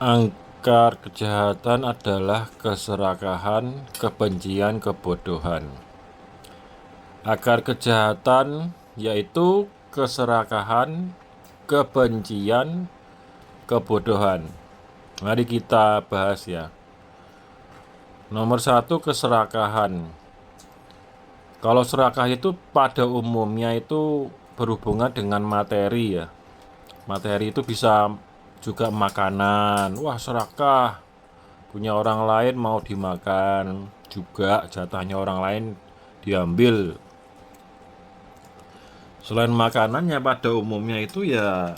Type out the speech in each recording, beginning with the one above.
Angkar kejahatan adalah keserakahan, kebencian, kebodohan. Akar kejahatan yaitu keserakahan, kebencian, kebodohan. Mari kita bahas ya. Nomor 1, keserakahan. Kalau serakah itu pada umumnya itu berhubungan dengan materi ya. Materi itu bisa juga makanan. Wah, serakah. Punya orang lain mau dimakan, juga jatahnya orang lain diambil. Selain makanannya pada umumnya itu ya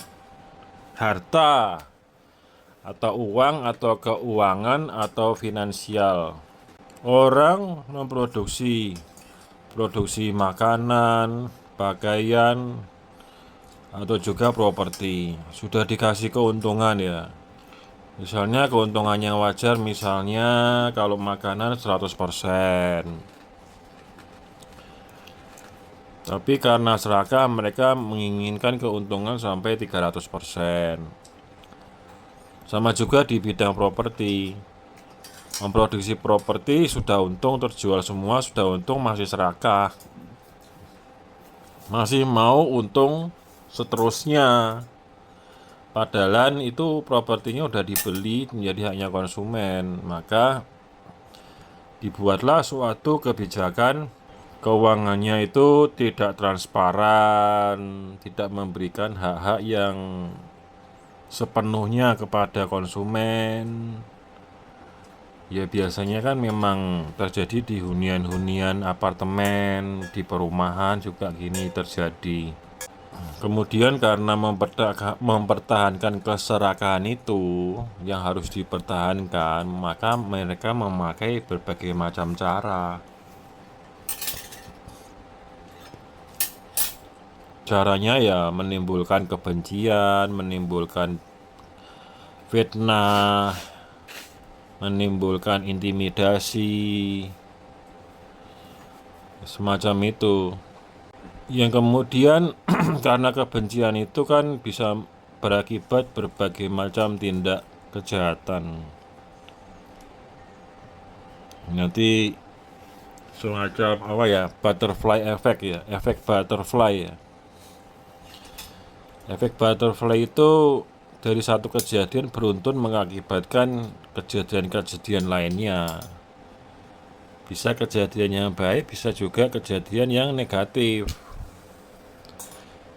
harta atau uang atau keuangan atau finansial. Orang produksi makanan, pakaian, atau juga properti. Sudah dikasih keuntungan ya. Misalnya keuntungannya wajar, misalnya kalau makanan 100%. Tapi karena serakah mereka menginginkan keuntungan sampai 300%. Sama juga di bidang properti. Memproduksi properti sudah untung, terjual semua sudah untung, masih serakah. Masih mau untung seterusnya. Padahal itu propertinya udah dibeli menjadi haknya konsumen. Maka dibuatlah suatu kebijakan keuangannya itu tidak transparan, tidak memberikan hak-hak yang sepenuhnya kepada konsumen. Ya biasanya kan memang terjadi di hunian-hunian apartemen, di perumahan juga gini terjadi. Kemudian karena mempertahankan keserakahan itu yang harus dipertahankan, maka mereka memakai berbagai macam cara. Caranya ya menimbulkan kebencian, menimbulkan fitnah, menimbulkan intimidasi, semacam itu. Yang kemudian karena kebencian itu kan bisa berakibat berbagai macam tindak kejahatan. Nanti semacam apa ya, butterfly effect ya, efek butterfly ya. Efek butterfly itu dari satu kejadian beruntun mengakibatkan kejadian-kejadian lainnya. Bisa kejadian yang baik, bisa juga kejadian yang negatif.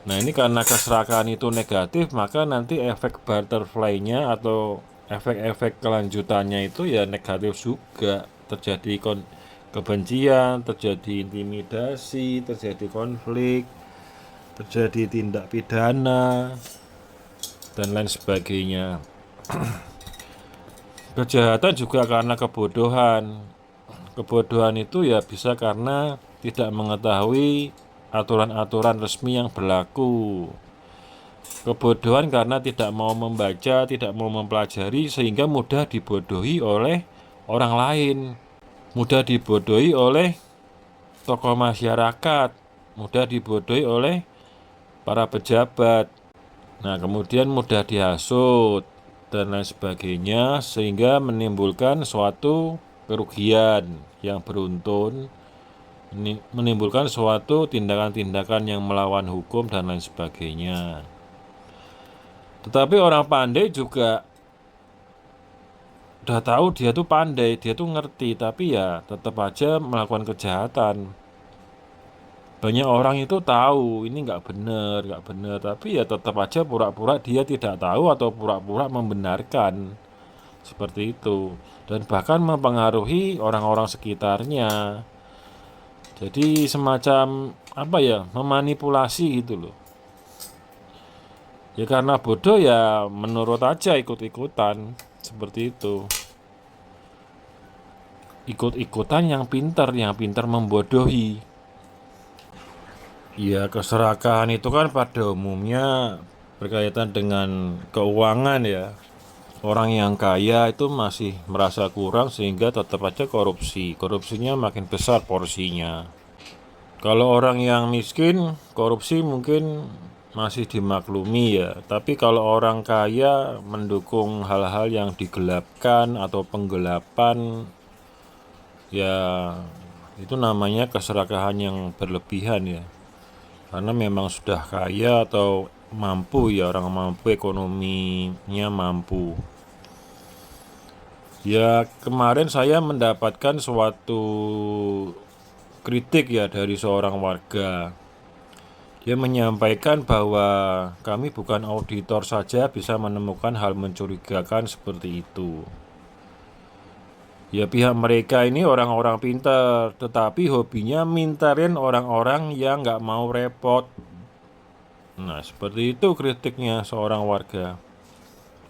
Nah ini karena keserakahan itu negatif, maka nanti efek butterfly-nya atau efek-efek kelanjutannya itu ya negatif juga. Terjadi kebencian, terjadi intimidasi, terjadi konflik, terjadi tindak pidana, dan lain sebagainya. Kejahatan juga karena kebodohan. Kebodohan itu ya bisa karena tidak mengetahui aturan-aturan resmi yang berlaku. Kebodohan karena tidak mau membaca, tidak mau mempelajari, sehingga mudah dibodohi oleh orang lain. Mudah dibodohi oleh tokoh masyarakat, mudah dibodohi oleh para pejabat. Nah, kemudian mudah dihasut dan lain sebagainya, sehingga menimbulkan suatu kerugian yang beruntun, menimbulkan suatu tindakan-tindakan yang melawan hukum dan lain sebagainya. Tetapi orang pandai juga udah tahu dia tuh pandai, dia tuh ngerti, tapi ya tetap aja melakukan kejahatan. Banyak orang itu tahu ini nggak benar, tapi ya tetap aja pura-pura dia tidak tahu atau pura-pura membenarkan, seperti itu, dan bahkan mempengaruhi orang-orang sekitarnya. Jadi semacam apa ya, memanipulasi gitu loh. Ya karena bodoh ya menurut aja, ikut-ikutan, seperti itu. Ikut-ikutan yang pintar membodohi. Ya, keserakahan itu kan pada umumnya berkaitan dengan keuangan ya. Orang yang kaya itu masih merasa kurang sehingga tetap aja korupsi. Korupsinya makin besar porsinya. Kalau orang yang miskin, korupsi mungkin masih dimaklumi ya. Tapi kalau orang kaya mendukung hal-hal yang digelapkan atau penggelapan, ya itu namanya keserakahan yang berlebihan ya. Karena memang sudah kaya atau mampu ya, orang mampu, ekonominya mampu. Ya kemarin saya mendapatkan suatu kritik ya dari seorang warga. Dia menyampaikan bahwa kami bukan auditor saja bisa menemukan hal mencurigakan seperti itu. Ya pihak mereka ini orang-orang pintar, tetapi hobinya mintarin orang-orang yang nggak mau repot. Nah seperti itu kritiknya seorang warga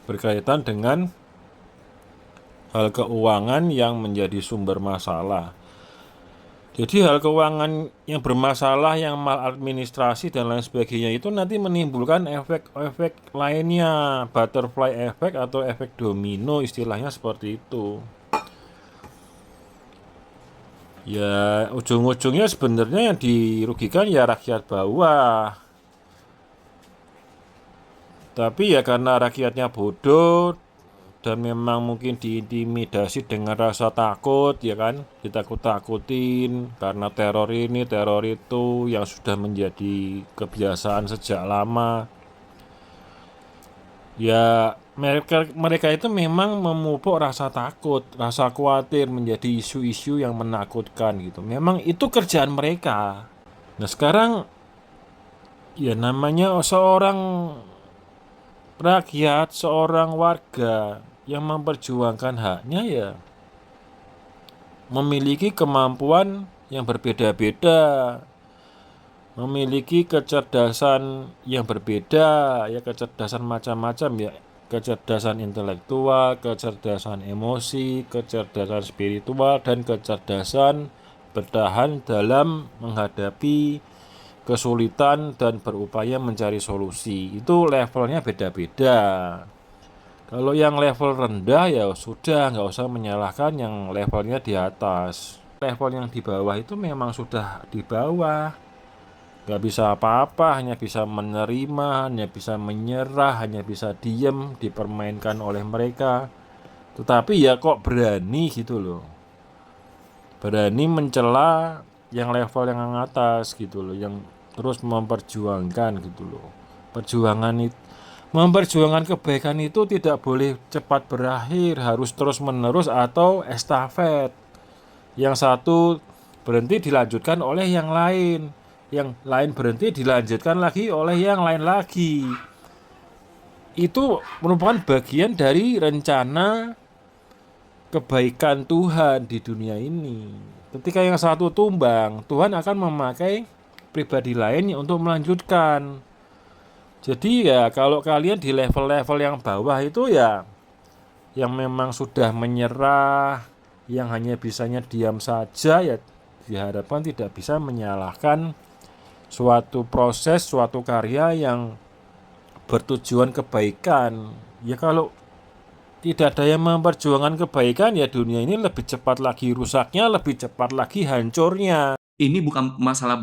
berkaitan dengan hal keuangan yang menjadi sumber masalah. Jadi hal keuangan yang bermasalah, yang maladministrasi dan lain sebagainya itu nanti menimbulkan efek-efek lainnya, butterfly effect atau efek domino, istilahnya seperti itu. Ya ujung-ujungnya sebenarnya yang dirugikan ya rakyat bawah. Tapi ya karena rakyatnya bodoh dan memang mungkin diintimidasi dengan rasa takut ya kan, ditakut-takutin karena teror ini teror itu yang sudah menjadi kebiasaan sejak lama. Ya mereka itu memang memupuk rasa takut, rasa khawatir menjadi isu-isu yang menakutkan gitu. Memang itu kerjaan mereka. Nah sekarang ya namanya seorang rakyat, seorang warga yang memperjuangkan haknya ya memiliki kemampuan yang berbeda-beda, memiliki kecerdasan yang berbeda, ya kecerdasan macam-macam ya, kecerdasan intelektual, kecerdasan emosi, kecerdasan spiritual, dan kecerdasan bertahan dalam menghadapi kesulitan dan berupaya mencari solusi. Itu levelnya beda-beda. Kalau yang level rendah ya sudah nggak usah menyalahkan yang levelnya di atas. Level yang di bawah itu memang sudah di bawah. Nggak bisa apa-apa, hanya bisa menerima, hanya bisa menyerah, hanya bisa diem, dipermainkan oleh mereka. Tetapi ya kok berani gitu loh. Berani mencela yang level yang atas gitu loh, yang terus memperjuangkan gitu loh. Memperjuangkan kebaikan itu tidak boleh cepat berakhir, harus terus-menerus atau estafet. Yang satu berhenti dilanjutkan oleh yang lain berhenti dilanjutkan lagi oleh yang lain lagi. Itu merupakan bagian dari rencana kebaikan Tuhan di dunia ini. Ketika yang satu tumbang, Tuhan akan memakai pribadi lain untuk melanjutkan. Jadi ya kalau kalian di level-level yang bawah itu ya yang memang sudah menyerah, yang hanya bisanya diam saja ya diharapkan tidak bisa menyalahkan suatu proses, suatu karya yang bertujuan kebaikan. Ya kalau tidak ada yang memperjuangkan kebaikan ya dunia ini lebih cepat lagi rusaknya, lebih cepat lagi hancurnya. Ini bukan masalah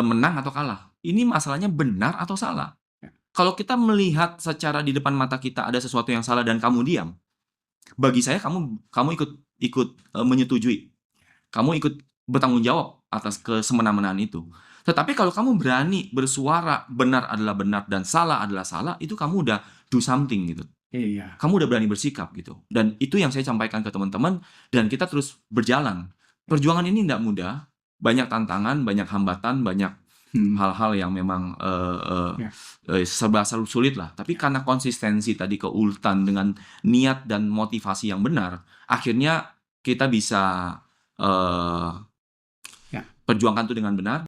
menang atau kalah. Ini masalahnya benar atau salah. Kalau kita melihat secara di depan mata kita ada sesuatu yang salah dan kamu diam, bagi saya kamu ikut menyetujui. Kamu ikut bertanggung jawab atas kesemena-menaan itu. Tetapi kalau kamu berani bersuara benar adalah benar dan salah adalah salah, itu kamu udah do something gitu. Iya. Kamu udah berani bersikap gitu. Dan itu yang saya sampaikan ke teman-teman dan kita terus berjalan. Perjuangan ini tidak mudah, banyak tantangan, banyak hambatan, banyak hal-hal yang memang serba sulit lah. Tapi karena konsistensi tadi keuletan dengan niat dan motivasi yang benar, akhirnya kita bisa perjuangkan itu dengan benar.